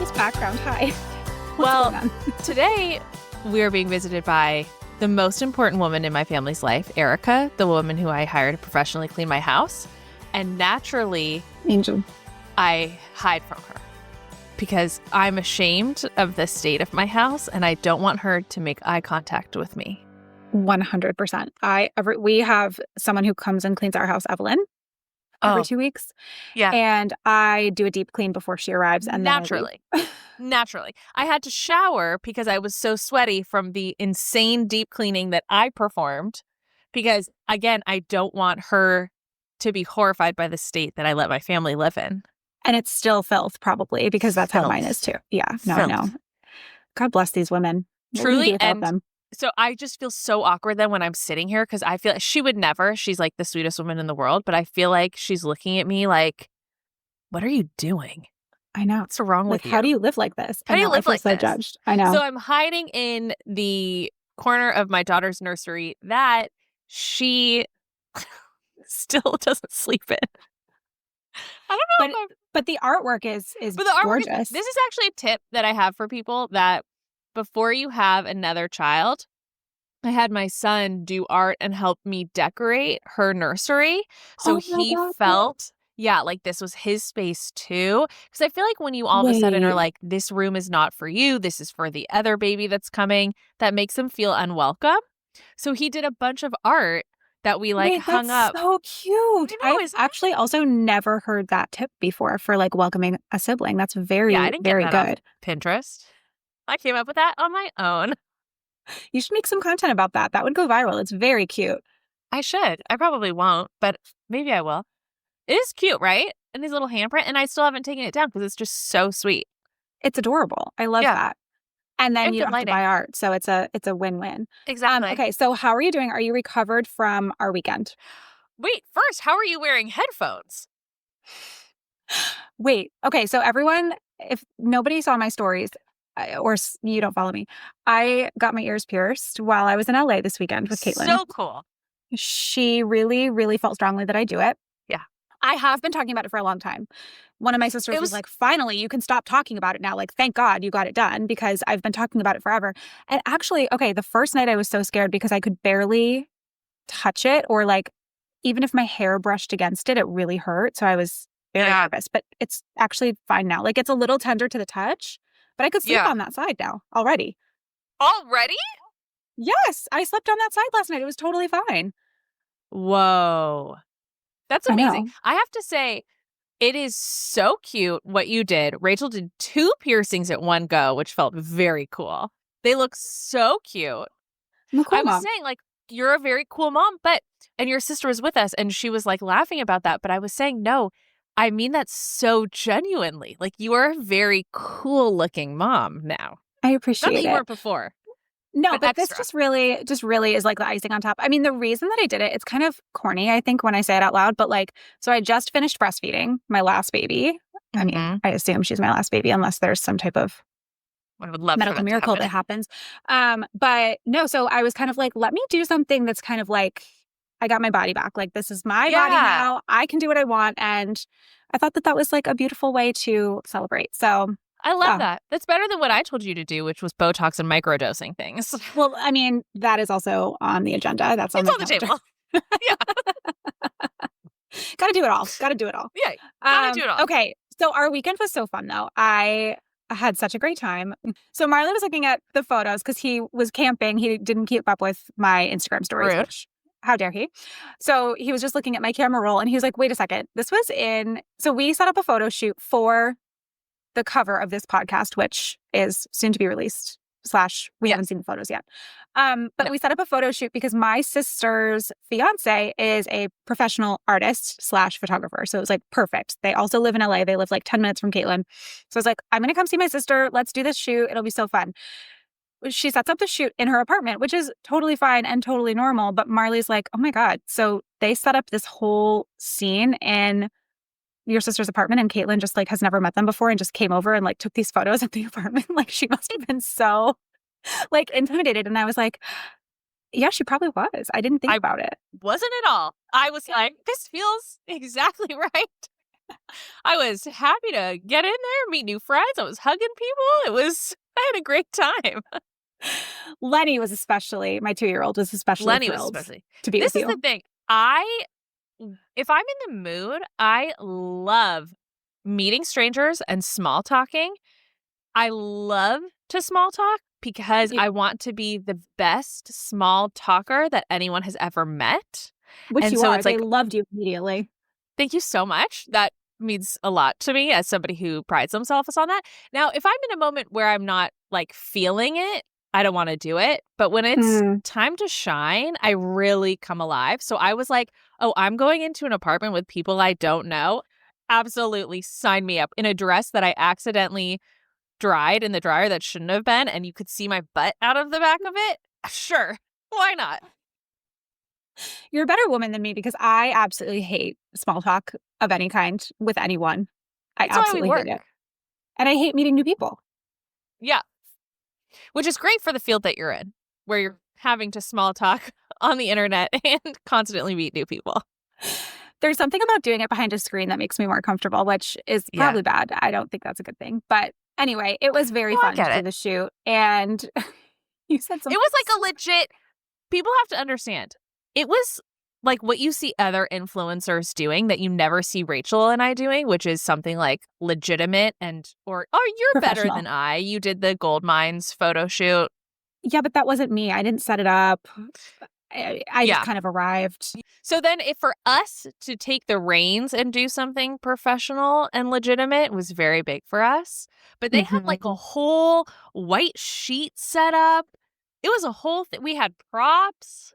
this background? Hi. What's Well, going on? today we are being visited by the most important woman in my family's life, Erica, the woman who I hired to professionally clean my house. And naturally, Angel. I hide from her because I'm ashamed of the state of my house and I don't want her to make eye contact with me. 100%. We have someone who comes and cleans our house, Evelyn, every 2 weeks. Yeah. And I do a deep clean before she arrives. And Naturally. Naturally. I had to shower because I was so sweaty from the insane deep cleaning that I performed because, again, I don't want her to be horrified by the state that I let my family live in. And it's still filth, probably, because that's how mine is, too. Yeah. No, I know. God bless these women. Truly. And them? So I just feel so awkward then when I'm sitting here because I feel like she would never. She's like the sweetest woman in the world. But I feel like she's looking at me like, what are you doing? I know. What's wrong with you? How do you live like this? How do you live like this? this? Judged. I know. So I'm hiding in the corner of my daughter's nursery that she still doesn't sleep in. I don't know. But the artwork is gorgeous. This is actually a tip that I have for people that before you have another child, I had my son do art and help me decorate her nursery. So he felt, like this was his space too. Because I feel like when you all of a sudden are like, this room is not for you, this is for the other baby that's coming, that makes him feel unwelcome. So he did a bunch of art that we hung up. That's so cute. I've actually also never heard that tip before for welcoming a sibling. That's very, very good. Pinterest. I came up with that on my own. You should make some content about that. That would go viral. It's very cute. I should. I probably won't, but maybe I will. It is cute, right? And his little handprint, and I still haven't taken it down because it's just so sweet. It's adorable. I love that. And then you don't have to buy art, so it's a win-win. Exactly. Okay, so how are you doing? Are you recovered from our weekend? Wait, first, how are you wearing headphones? Wait, okay, so everyone, if nobody saw my stories, or you don't follow me, I got my ears pierced while I was in LA this weekend with Caitlin. So cool. She really, really felt strongly that I do it. Yeah. I have been talking about it for a long time. One of my sisters was like, finally, you can stop talking about it now. Thank God you got it done because I've been talking about it forever. And actually, okay, the first night I was so scared because I could barely touch it or even if my hair brushed against it, it really hurt. So I was very nervous, but it's actually fine now. It's a little tender to the touch, but I could sleep on that side now already. Already? Yes, I slept on that side last night. It was totally fine. Whoa. That's amazing. I have to say, it is so cute what you did. Rachel did 2 piercings at one go, which felt very cool. They look so cute. Cool, I was saying, you're a very cool mom, and your sister was with us, and she was, laughing about that. But I was saying, no, I mean that so genuinely. You are a very cool-looking mom now. I appreciate it. Not that you weren't before. No, but this just really is the icing on top. I mean, the reason that I did it, it's kind of corny, I think, when I say it out loud. But so I just finished breastfeeding my last baby. I mean, I assume she's my last baby unless there's some type of medical miracle that happens. But no, so I was kind of let me do something that's kind of I got my body back. This is my body now. I can do what I want. And I thought that was a beautiful way to celebrate. So I love that. That's better than what I told you to do, which was Botox and microdosing things. Well, I mean, that is also on the agenda. It's on the table. Yeah. Gotta do it all. Gotta do it all. Yeah. Gotta do it all. Okay. So our weekend was so fun, though. I had such a great time. So Marley was looking at the photos because he was camping. He didn't keep up with my Instagram stories. Rude. How dare he? So he was just looking at my camera roll and he was like, wait a second. This was so we set up a photo shoot for the cover of this podcast, which is soon to be released / we haven't seen the photos yet. But we set up a photo shoot because my sister's fiance is a professional artist / photographer. So it was perfect. They also live in LA. They live 10 minutes from Caitlin. So I was like, I'm going to come see my sister. Let's do this shoot. It'll be so fun. She sets up the shoot in her apartment, which is totally fine and totally normal. But Marley's like, oh my God. So they set up this whole scene in your sister's apartment and Caitlin just has never met them before and just came over and took these photos at the apartment. She must have been so intimidated. And I was like, yeah, she probably was. I didn't think about it. Wasn't at all. I was like, this feels exactly right. I was happy to get in there, meet new friends. I was hugging people. I had a great time. Lenny was especially, my 2-year-old was especially Lenny was thrilled especially. to be This with is the you. thing. If I'm in the mood, I love meeting strangers and small talking. I love to small talk because You- I want to be the best small talker that anyone has ever met. Which And you so are. it's They like, loved you immediately. thank you so much. That means a lot to me as somebody who prides themselves on that. Now, if I'm in a moment where I'm not like feeling it, I don't want to do it. But when it's Mm. time to shine, I really come alive. So I was like, oh, I'm going into an apartment with people I don't know. Absolutely sign me up in a dress that I accidentally dried in the dryer that shouldn't have been, and you could see my butt out of the back of it. Sure. Why not? You're a better woman than me because I absolutely hate small talk of any kind with anyone. I That's why we absolutely hate work. it. And I hate meeting new people. Yeah. Which is great for the field that you're in, where you're having to small talk on the internet and constantly meet new people. There's something about doing it behind a screen that makes me more comfortable, which is Yeah. probably bad. I don't think that's a good thing. But anyway, it was very No, I fun to get do it. the shoot. And you said It something. was like a legit, people have to understand, it was like what you see other influencers doing that you never see Rachel and I doing, which is something like legitimate or, oh, you're better Professional. than I. You did the gold mines photo shoot. Yeah, but that wasn't me. I didn't set it up. I just Yeah. kind of arrived. So then if for us to take the reins and do something professional and legitimate was very big for us. But they had like a Mhm. whole white sheet set up. It was a whole thing. We had props.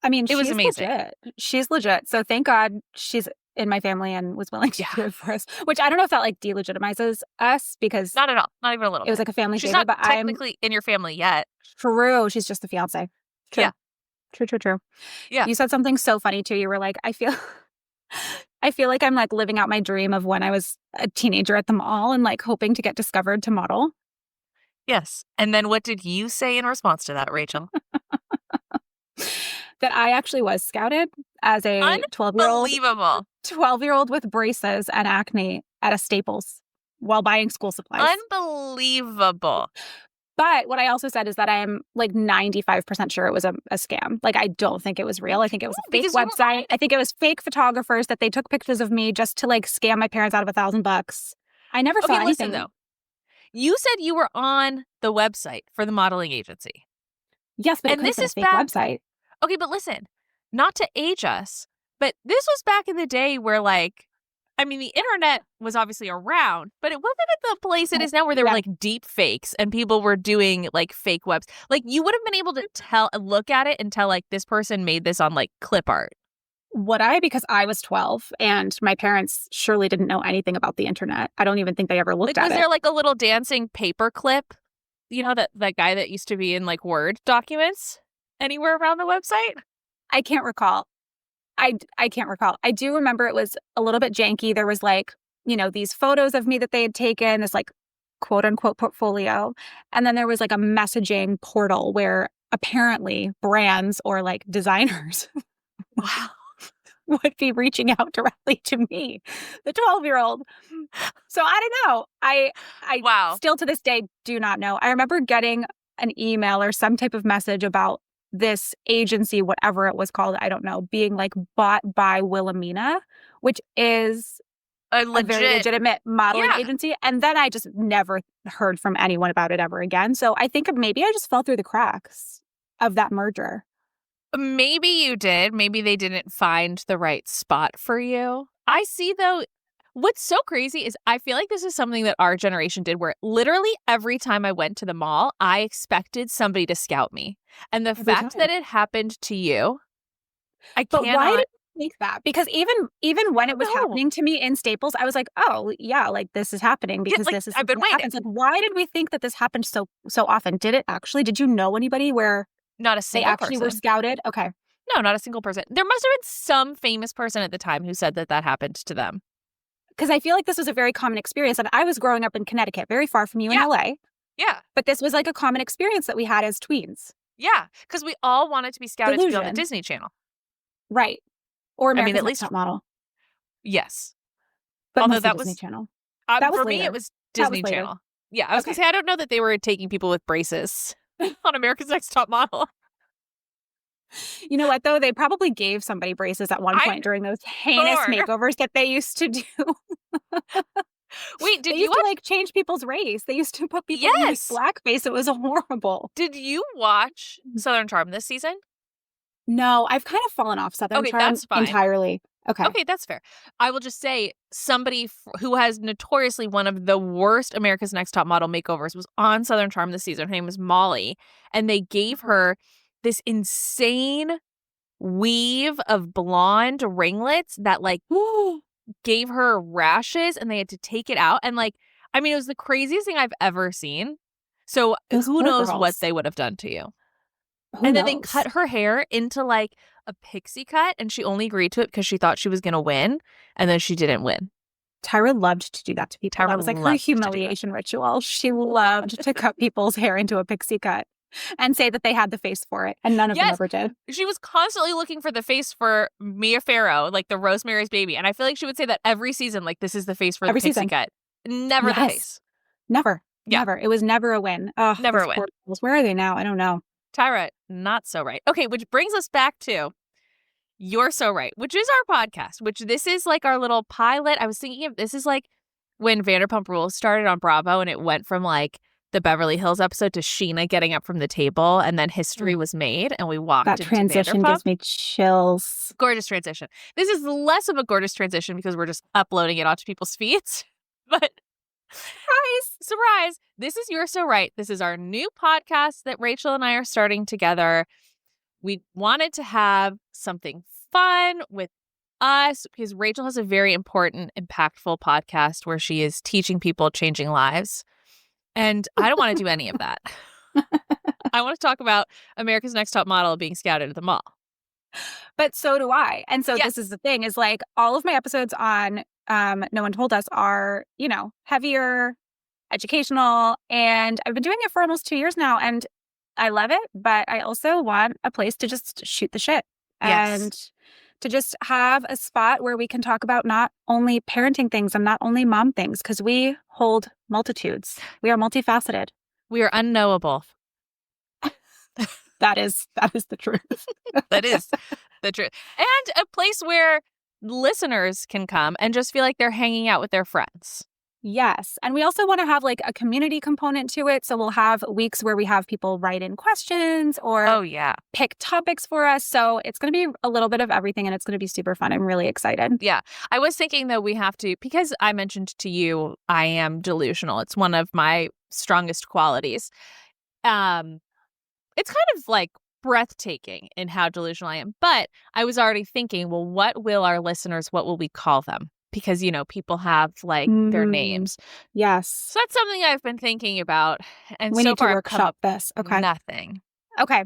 I mean, It was she's amazing. legit. She's legit. So thank God she's in my family and was willing to do Yeah. it for us, which I don't know if that like delegitimizes us because Not at all. Not even a little it was bit. like a family She's favor, not but I'm technically in your family yet. true. She's just the fiance. True. Yeah. True. Yeah. You said something so funny too. You were like, I feel like I'm like living out my dream of when I was a teenager at the mall and like hoping to get discovered to model. Yes. And then what did you say in response to that, Rachel? That I actually was scouted as a Unbelievable. 12-year-old with braces and acne at a Staples while buying school supplies. Unbelievable. But what I also said is that I am like 95% sure it was a scam. Like, I don't think it was real. I think it was a fake Because you were website. I think it was fake photographers that they took pictures of me just to like scam my parents out of $1,000. I never saw okay, anything. listen though. You said you were on the website for the modeling agency. Yes, but it And could have this been a is fake back. website. Okay, but listen, not to age us, but this was back in the day where like, I mean, the internet was obviously around, but it wasn't at the place it is now where there were Yeah. like deep fakes and people were doing like fake webs. Like you would have been able to look at it and tell like this person made this on like clip art. Would I? Because I was 12 and my parents surely didn't know anything about the internet. I don't even think they ever looked Like, at was it. there like a little dancing paper clip? You know, that guy that used to be in like Word documents anywhere around the website? I can't recall. I can't recall. I do remember it was a little bit janky. There was like, these photos of me that they had taken, this like quote unquote portfolio. And then there was like a messaging portal where apparently brands or like designers Wow. would be reaching out directly to me, the 12-year-old. So I don't know. I Wow. still to this day do not know. I remember getting an email or some type of message about this agency, whatever it was called, I don't know, being like bought by Wilhelmina, which is A a very legitimate modeling Yeah. agency. And then I just never heard from anyone about it ever again. So I think maybe I just fell through the cracks of that merger. Maybe you did. Maybe they didn't find the right spot for you. I see, though, what's so crazy is I feel like this is something that our generation did where literally every time I went to the mall, I expected somebody to scout me. And the Every fact time. that it happened to you, I But cannot. why did you think that? Because even when it was know. happening to me in Staples, I was like, oh yeah, like this is happening because like, this is I've been something that waiting. happens. Like, why did we think that this happened so often? Did it actually? Did you know anybody where Not a they single actually person. were scouted? Okay. No, not a single person. There must have been some famous person at the time who said that happened to them. Because I feel like this was a very common experience. And I was growing up in Connecticut, very far from you in Yeah. LA. Yeah. But this was like a common experience that we had as tweens. Yeah. Because we all wanted to be scouted to be on the Delusion. Disney Channel. Right. Or America's at Next least Top Model. Yes. But Although mostly that Disney was Channel. That was for me, later. it was That was Disney later. Channel. Yeah, I was Okay. gonna say I don't know that they were taking people with braces on America's Next Top Model. You know what, though? They probably gave somebody braces at one I'm point during those heinous sure. makeovers that they used to do. Wait, They did you used to, watch? like, change people's race. They used to put people in, like, Yes. blackface. It was horrible. Did you watch Southern Charm this season? No, I've kind of fallen off Southern Okay, Charm that's fine. entirely. Okay. Okay, that's fair. I will just say somebody who has notoriously one of the worst America's Next Top Model makeovers was on Southern Charm this season. Her name was Molly, and they gave her this insane weave of blonde ringlets that like gave her rashes, and they had to take it out. And like, I mean, it was the craziest thing I've ever seen. So Those who poor knows what girls. they would have done to you? Who And knows? then they cut her hair into like a pixie cut, and she only agreed to it because she thought she was going to win, and then she didn't win. Tyra loved to do that to people. Tyra That was like her loved to do that. humiliation ritual. She loved to cut people's hair into a pixie cut and say that they had the face for it, and none of them Yes. ever did. She was constantly looking for the face for Mia Farrow, like the Rosemary's Baby, and I feel like she would say that every season, like this is the face for Every the pixie season. cut. Never the Yes. face. Never. Yeah. Never. It was never a win. Oh, Never those a win. poor girls. Where are they now? I don't know. Tyra, not so right. Okay, which brings us back to You're So Right, which is our podcast, which this is like our little pilot. I was thinking of this is like when Vanderpump Rules started on Bravo, and it went from like the Beverly Hills episode to Sheena getting up from the table, and then history was made, and we walked That into transition Vanderpump. gives me chills. Gorgeous transition. This is less of a gorgeous transition because we're just uploading it onto people's feeds. But surprise, this is You're So Right. This is our new podcast that Rachel and I are starting together. We wanted to have something fun with us because Rachel has a very important, impactful podcast where she is teaching people, changing lives. And I don't want to do any of that. I want to talk about America's Next Top Model being scouted at the mall. But so do I. And so Yes. this is the thing is like all of my episodes on No One Told Us are, you know, heavier, educational. And I've been doing it for almost 2 years now. And I love it. But I also want a place to just shoot the shit. Yes. And to just have a spot where we can talk about not only parenting things and not only mom things, because we hold multitudes. We are multifaceted. We are unknowable. That is the truth. That is the truth. And a place where listeners can come and just feel like they're hanging out with their friends. Yes. And we also want to have like a community component to it. So we'll have weeks where we have people write in questions or pick topics for us. So it's going to be a little bit of everything, and it's going to be super fun. I'm really excited. Yeah. I was thinking that we have to, because I mentioned to you, I am delusional. It's one of my strongest qualities. It's kind of like breathtaking in how delusional I am. But I was already thinking, well, what will we call them? Because, you know, people have like their names. Yes. So that's something I've been thinking about. And we so need far to I've come workshop up this. Okay. nothing. Okay.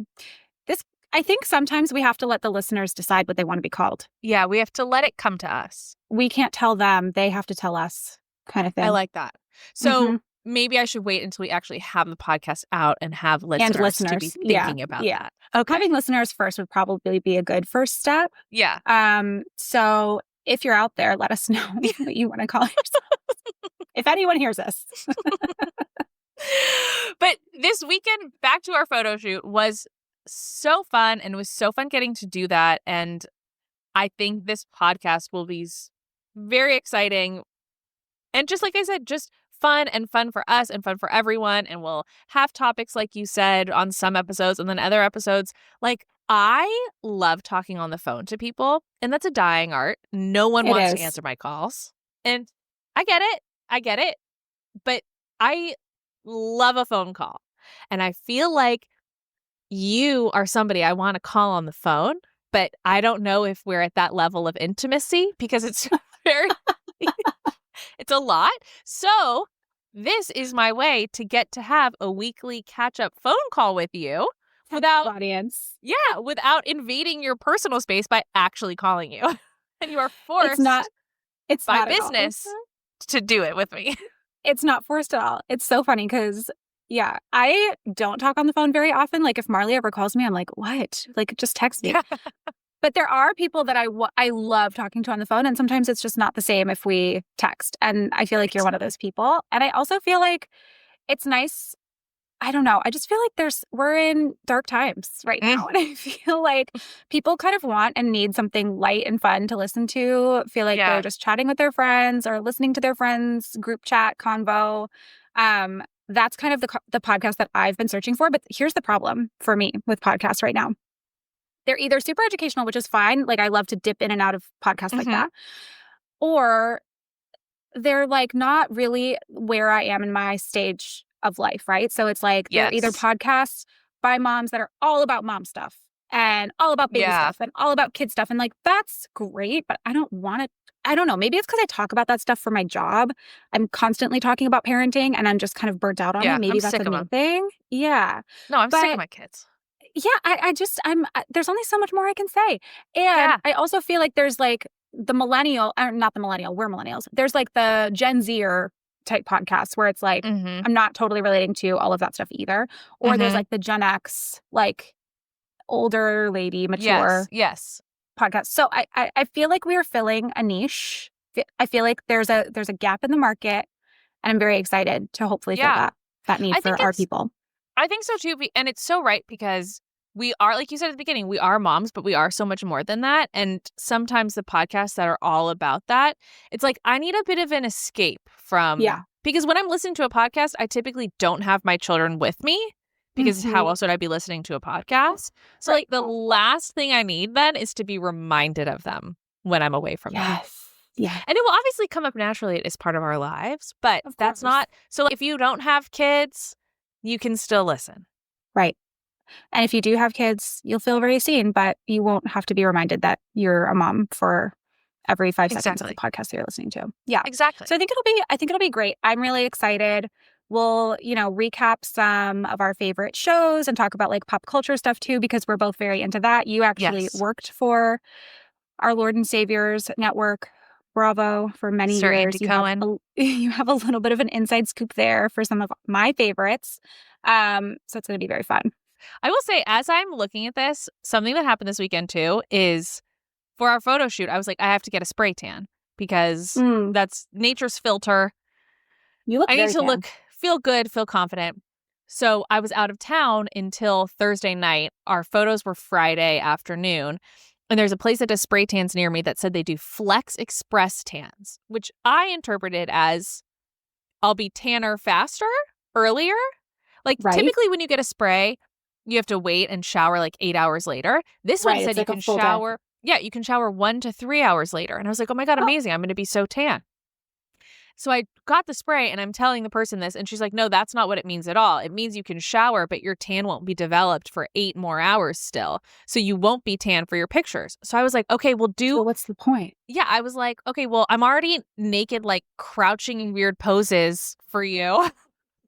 I think sometimes we have to let the listeners decide what they want to be called. Yeah, we have to let it come to us. We can't tell them. They have to tell us, kind of thing. I like that. So maybe I should wait until we actually have the podcast out and have listeners to be thinking about that. Okay. Having listeners first would probably be a good first step. Yeah. So if you're out there, let us know what you want to call yourselves. If anyone hears us. But this weekend, back to our photo shoot, was so fun, and it was so fun getting to do that. And I think this podcast will be very exciting. And just like I said, just fun for us and fun for everyone. And we'll have topics, like you said, on some episodes, and then other episodes. Like, I love talking on the phone to people, and that's a dying art. No one wants to answer my calls. And I get it. But I love a phone call. And I feel like you are somebody I want to call on the phone, but I don't know if we're at that level of intimacy because it's it's a lot. So this is my way to get to have a weekly catch-up phone call with you without invading your personal space by actually calling you. And you are forced it's by not business to do it with me. It's not forced at all. It's so funny because I don't talk on the phone very often. Like if Marley ever calls me, I'm like, what? Like just text me. But there are people that I love talking to on the phone, and sometimes it's just not the same if we text. And I feel like you're one of those people. And I also feel like it's nice. I don't know. I just feel like we're in dark times right now. And I feel like people kind of want and need something light and fun to listen to. Feel like they're just chatting with their friends or listening to their friends' group chat convo. That's kind of the podcast that I've been searching for. But here's the problem for me with podcasts right now. They're either super educational, which is fine. Like I love to dip in and out of podcasts like that. Or they're like not really where I am in my stage of life, right? So it's like they're either podcasts by moms that are all about mom stuff and all about baby stuff and all about kid stuff. And like, that's great, but I don't want to. I don't know. Maybe it's because I talk about that stuff for my job. I'm constantly talking about parenting and I'm just kind of burnt out on it. Maybe that's a new thing. Yeah. No, I'm sick of my kids. Yeah, there's only so much more I can say. And I also feel like there's like the millennial, not the millennial, we're millennials. There's like the Gen Zer type podcasts where it's like, I'm not totally relating to all of that stuff either. Or there's like the Gen X, like older lady, mature podcast. So I feel like we are filling a niche. I feel like there's a gap in the market, and I'm very excited to hopefully fill that need for our people. I think so too. And it's so right because we are, like you said at the beginning, we are moms, but we are so much more than that. And sometimes the podcasts that are all about that, it's like I need a bit of an escape from, because when I'm listening to a podcast, I typically don't have my children with me because how else would I be listening to a podcast? So like the last thing I need then is to be reminded of them when I'm away from them. Yeah. And it will obviously come up naturally as part of our lives, but that's not, so like, if you don't have kids, you can still listen. Right. And if you do have kids, you'll feel very seen, but you won't have to be reminded that you're a mom for every 5 seconds of the podcast that you're listening to. Yeah. Exactly. So I think it'll be great. I'm really excited. We'll, recap some of our favorite shows and talk about like pop culture stuff too, because we're both very into that. You actually worked for our Lord and Savior's network, Bravo, for many Sir years. Andy Cohen. You have a little bit of an inside scoop there for some of my favorites. So it's going to be very fun. I will say, as I'm looking at this, something that happened this weekend too is for our photo shoot, I was like, I have to get a spray tan because that's nature's filter. You look I need to tan. feel good, feel confident. So I was out of town until Thursday night. Our photos were Friday afternoon. And there's a place that does spray tans near me that said they do Flex Express tans, which I interpreted as I'll be tanner faster, earlier. Like typically when you get a spray, you have to wait and shower like 8 hours later. This one said you can shower. Yeah, you can shower 1 to 3 hours later. And I was like, oh my God, amazing. I'm going to be so tan. So I got the spray and I'm telling the person this and she's like, no, that's not what it means at all. It means you can shower, but your tan won't be developed for 8 more hours still. So you won't be tan for your pictures. So I was like, okay, we'll do. So what's the point? Yeah, I was like, okay, well, I'm already naked, like crouching in weird poses for you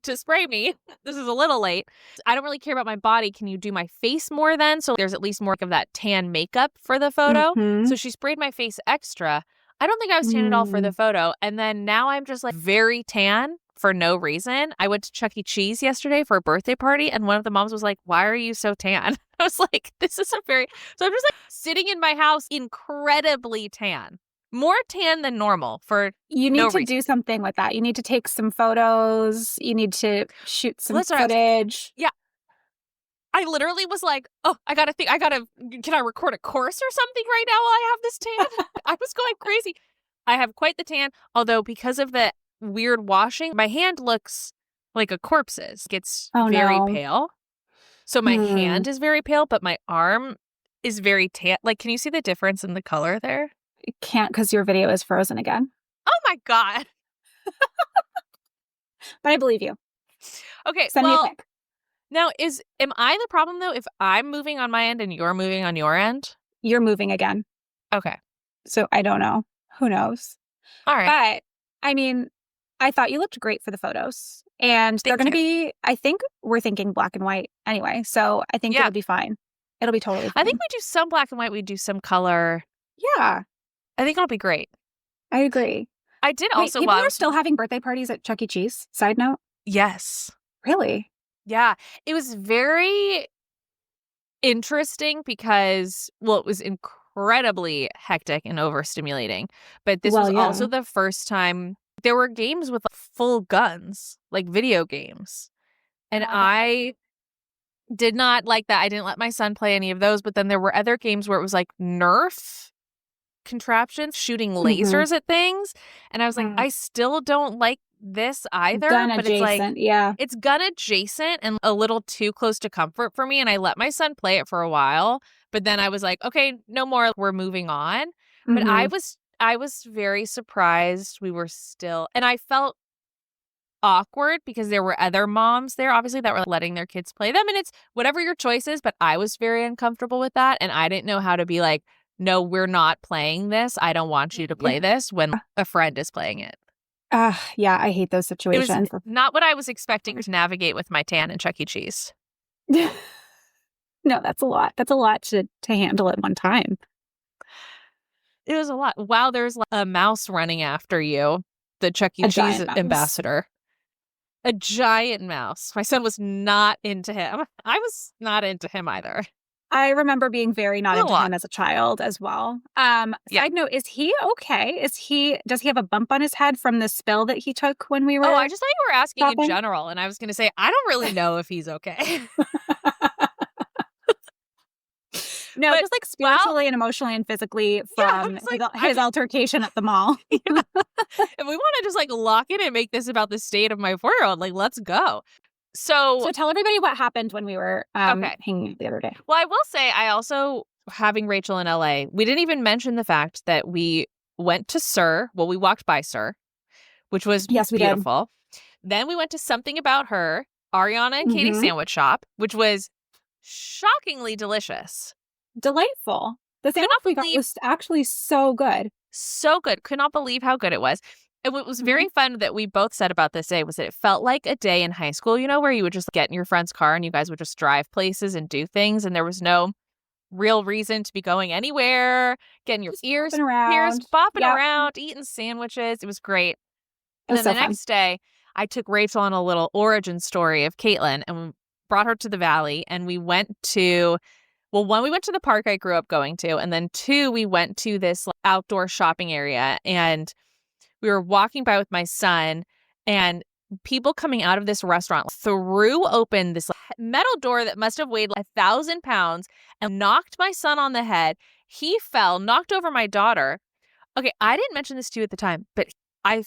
to spray me. This is a little late. I don't really care about my body. Can you do my face more then? So there's at least more of that tan makeup for the photo. So she sprayed my face extra. I don't think I was tan at all for the photo. And then now I'm just like very tan for no reason. I went to Chuck E. Cheese yesterday for a birthday party and one of the moms was like, why are you so tan? I was like, this is so I'm just like sitting in my house incredibly tan. More tan than normal for You need to do something with that. You need to take some photos. You need to shoot some footage. Yeah. I literally was like, oh, can I record a course or something right now while I have this tan? I was going crazy. I have quite the tan, although because of the weird washing, my hand looks like a corpse's. It's very pale. So my hand is very pale, but my arm is very tan. Like, can you see the difference in the color there? You can't because your video is frozen again. Oh my God. But I believe you. Okay, Send me a pic. Now, am I the problem, though, if I'm moving on my end and you're moving on your end? You're moving again. Okay. So I don't know. Who knows? All right. But, I mean, I thought you looked great for the photos. And they're going to be, I think we're thinking black and white anyway. So I think it'll be fine. It'll be totally fine. I think we do some black and white. We do some color. Yeah. I think it'll be great. I agree. I did also people are still having birthday parties at Chuck E. Cheese. Side note. Yes. Really? Yeah. It was very interesting because, well, it was incredible. incredibly hectic and overstimulating. But this Well, was yeah. also the first time there were games with full guns, like video games. And I did not like that. I didn't let my son play any of those. But then there were other games where it was like Nerf contraptions shooting lasers at things. And I was like, I still don't like this either. Gun but adjacent, yeah. It's gun adjacent and a little too close to comfort for me. And I let my son play it for a while. But then I was like, okay, no more. We're moving on. But I was very surprised we were still, and I felt awkward because there were other moms there, obviously, that were letting their kids play them. And it's whatever your choice is, but I was very uncomfortable with that. And I didn't know how to be like, no, we're not playing this. I don't want you to play this when a friend is playing it. Yeah, I hate those situations. It was not what I was expecting to navigate with my tan and Chuck E. Cheese. No, that's a lot. That's a lot to handle at one time. It was a lot. Wow, there's a mouse running after you, the Chuck E. Cheese ambassador. A giant mouse. My son was not into him. I was not into him either. I remember being very not into him as a child as well. Side note, is he okay? Does he have a bump on his head from the spill that he took when we were I just thought you were asking in general, and I was going to say, I don't really know if he's okay. No, just like spiritually and emotionally and physically from his altercation at the mall. If we want to just like lock in and make this about the state of my 4-year-old, like, let's go. So tell everybody what happened when we were hanging out the other day. Well, I will say, I also, having Rachael in LA, we didn't even mention the fact that we went to SUR. Well, we walked by SUR, which was beautiful. Then we went to Something About Her, Ariana and Katie's sandwich shop, which was shockingly delicious. Delightful. The sandwich we got was actually so good. So good. Could not believe how good it was. And what was very fun that we both said about this day was that it felt like a day in high school, where you would just get in your friend's car and you guys would just drive places and do things. And there was no real reason to be going anywhere, getting your ears bopping around, eating sandwiches. It was great. And then the next day, I took Rachael on a little origin story of Caitlin and brought her to the Valley. And we went to, well, one, we went to the park I grew up going to. And then two, we went to this outdoor shopping area. And we were walking by with my son, and people coming out of this restaurant threw open this metal door that must have weighed 1,000 pounds and knocked my son on the head. He fell, knocked over my daughter. Okay, I didn't mention this to you at the time, but I thought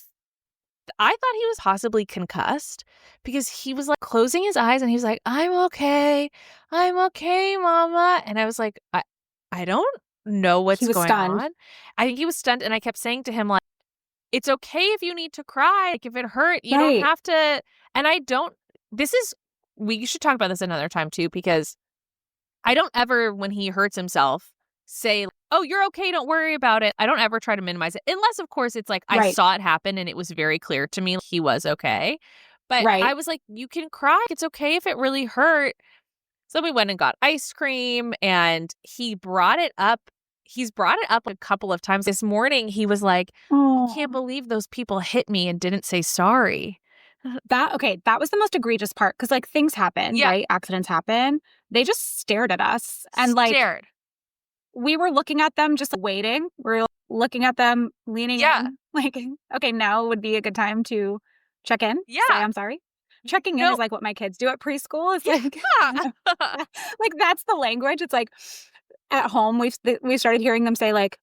he was possibly concussed because he was like closing his eyes and he was like, I'm okay, mama. And I was like, I don't know what's going on. I think he was stunned, and I kept saying to him, like, it's okay if you need to cry. Like, if it hurt, you don't have to. And we should talk about this another time too, because I don't ever, when he hurts himself, say, oh, you're okay, don't worry about it. I don't ever try to minimize it. Unless, of course, it's like I saw it happen and it was very clear to me he was okay. But I was like, you can cry. It's okay if it really hurt. So we went and got ice cream, and he brought it up. He's brought it up a couple of times. This morning, he was like, I can't believe those people hit me and didn't say sorry. That was the most egregious part, because like things happen, right? Accidents happen. They just stared at us and like we were looking at them, just waiting. We were looking at them, leaning in. Like, okay, now would be a good time to check in. Yeah, say I'm sorry. Checking in is like what my kids do at preschool. It's like, like that's the language. It's like, at home, we started hearing them say like,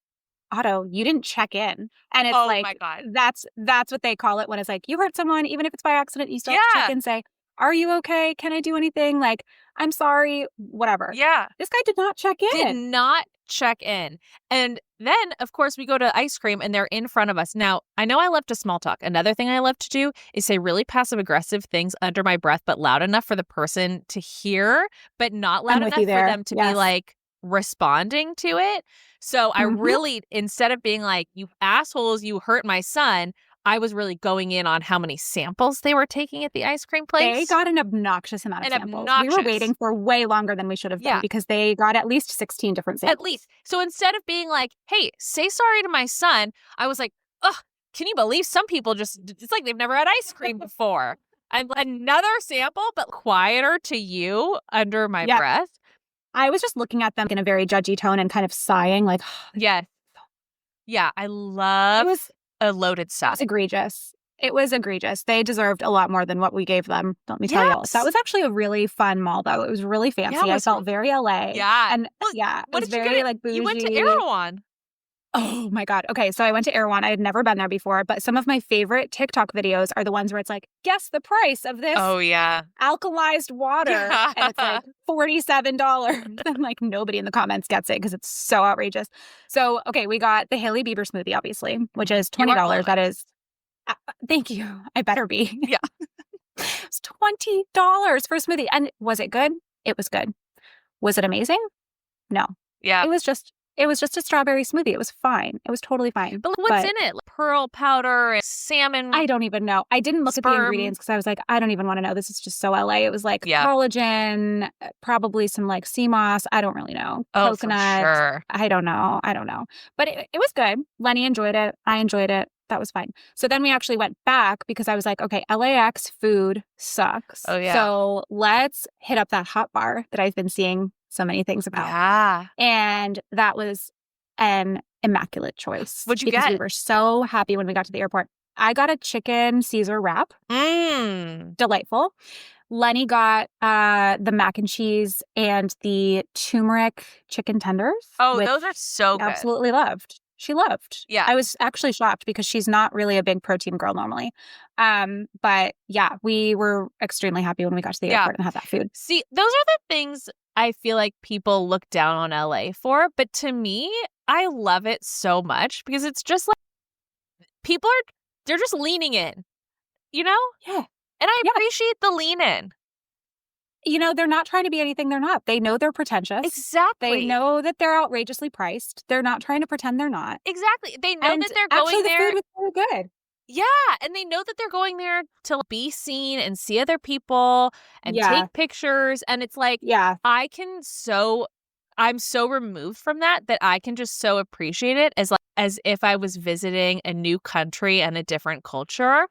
Otto, you didn't check in. And it's my God. That's what they call it when it's like, you hurt someone, even if it's by accident, you still have to check in and say, are you okay? Can I do anything? Like, I'm sorry, whatever. Yeah. This guy did not check in. Did not check in. And then, of course, we go to ice cream and they're in front of us. Now, I know I love to small talk. Another thing I love to do is say really passive aggressive things under my breath, but loud enough for the person to hear, but not loud enough for them to be like, responding to it. So I really, instead of being like, you assholes, you hurt my son, I was really going in on how many samples they were taking at the ice cream place. They got an obnoxious amount of samples. We were waiting for way longer than we should have been because they got at least 16 different samples. At least. So instead of being like, hey, say sorry to my son, I was like, ugh, can you believe some people it's like they've never had ice cream before. And another sample, but quieter to you under my breath. I was just looking at them in a very judgy tone and kind of sighing like, Yes. Yeah, I love a loaded it sigh. was egregious. It was egregious. They deserved a lot more than what we gave them. Let me tell you. That was actually a really fun mall, though. It was really fancy. I felt very LA. Yeah. And Well, yeah, it what was did you very get? like bougie. You went to Erewhon. Oh my God. Okay, so I went to Erewhon. I had never been there before, but some of my favorite TikTok videos are the ones where it's like, guess the price of this alkalized water. And it's like $47. And like nobody in the comments gets it because it's so outrageous. So, okay, we got the Hailey Bieber smoothie, obviously, which is $20. That is, thank you. I better be. Yeah. It's $20 for a smoothie. And was it good? It was good. Was it amazing? No. Yeah. It was just a strawberry smoothie. It was fine. It was totally fine. But what's in it? Like pearl powder and salmon. I don't even know. I didn't look at the ingredients because I was like, I don't even want to know. This is just so LA. It was like collagen, probably some like sea moss. I don't really know. Coconut. For sure. I don't know. But it was good. Lenny enjoyed it. I enjoyed it. That was fine. So then we actually went back because I was like, okay, LAX food sucks. Oh, yeah. So let's hit up that hot bar that I've been seeing so many things about. Yeah. And that was an immaculate choice. What'd you because get? We were so happy when we got to the airport. I got a chicken Caesar wrap. Delightful. Lenny got the mac and cheese and the turmeric chicken tenders. Oh, those are so good. Absolutely loved. She loved. Yeah. I was actually shocked because she's not really a big protein girl normally. But yeah, we were extremely happy when we got to the airport and had that food. See, those are the things I feel like people look down on LA for. But to me, I love it so much because it's just like they're just leaning in, you know? Yeah. And I appreciate the lean in. You know, they're not trying to be anything they're not. They know they're pretentious. Exactly. They know that they're outrageously priced. They're not trying to pretend they're not. Exactly. They know that they're going there. The food was so good. Yeah. And they know that they're going there to be seen and see other people and take pictures. And it's like, I'm so removed from that I can just so appreciate it as if I was visiting a new country and a different culture.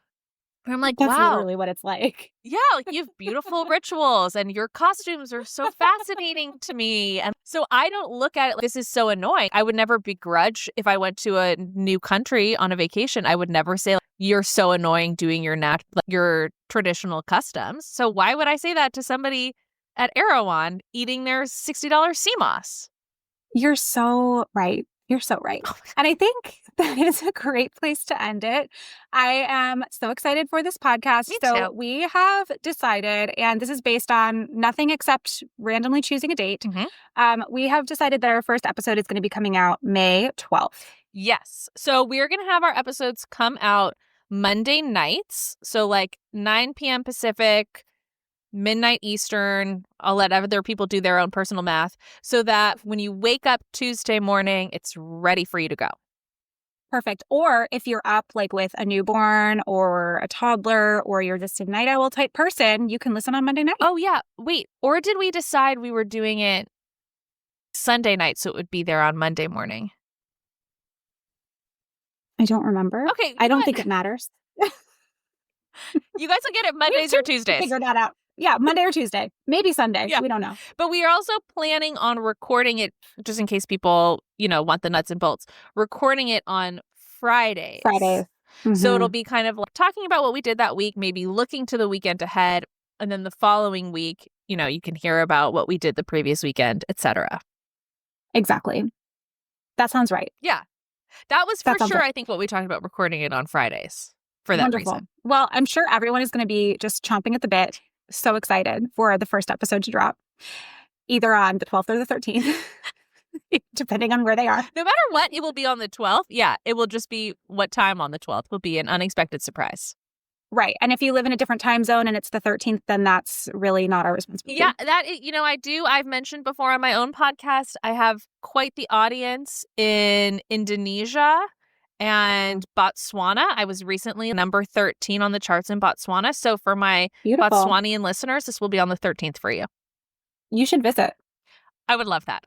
I'm like, that's wow. literally what it's like. Yeah, like you have beautiful rituals and your costumes are so fascinating to me. And so I don't look at it like this is so annoying. I would never begrudge if I went to a new country on a vacation. I would never say, like, you're so annoying doing your traditional customs. So why would I say that to somebody at Erewhon eating their $60 sea moss? You're so right. You're so right. And I think that is a great place to end it. I am so excited for this podcast. Me too. We have decided, and this is based on nothing except randomly choosing a date. We have decided that our first episode is going to be coming out May 12th. Yes. So we're going to have our episodes come out Monday nights. So like 9 p.m. Pacific, midnight Eastern. I'll let other people do their own personal math so that when you wake up Tuesday morning, it's ready for you to go. Perfect. Or if you're up like with a newborn or a toddler or you're just a night owl type person, you can listen on Monday night. Oh, yeah. Wait. Or did we decide we were doing it Sunday night so it would be there on Monday morning? I don't remember. Okay. I don't think it matters. You guys will get it Mondays or Tuesdays. Figure that out. Yeah, Monday or Tuesday. Maybe Sunday. Yeah. We don't know. But we are also planning on recording it, just in case people, want the nuts and bolts, recording it on Fridays. So it'll be kind of like talking about what we did that week, maybe looking to the weekend ahead. And then the following week, you can hear about what we did the previous weekend, etc. Exactly. That sounds right. Yeah. That was for sure, I think, what we talked about recording it on Fridays for that reason. Well, I'm sure everyone is going to be just chomping at the bit. So excited for the first episode to drop, either on the 12th or the 13th, depending on where they are. No matter what, it will be on the 12th. Yeah, it will just be what time on the 12th will be an unexpected surprise. Right. And if you live in a different time zone and it's the 13th, then that's really not our responsibility. Yeah, I do. I've mentioned before on my own podcast, I have quite the audience in Indonesia and Botswana. I was recently number 13 on the charts in Botswana. So for my Botswanian listeners, this will be on the 13th for you. You should visit. I would love that.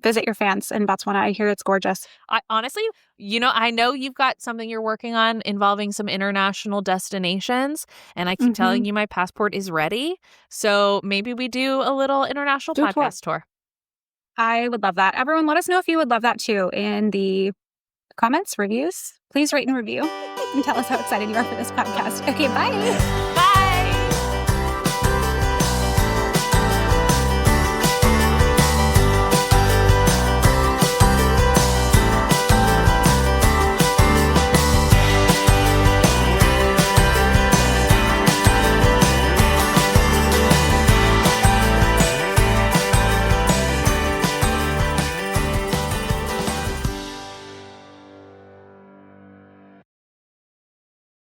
Visit your fans in Botswana. I hear it's gorgeous. Honestly, I know you've got something you're working on involving some international destinations, and I keep telling you my passport is ready. So maybe we do a little international podcast tour. I would love that. Everyone, let us know if you would love that too in the comments, reviews. Please rate and review and tell us how excited you are for this podcast. Okay, bye.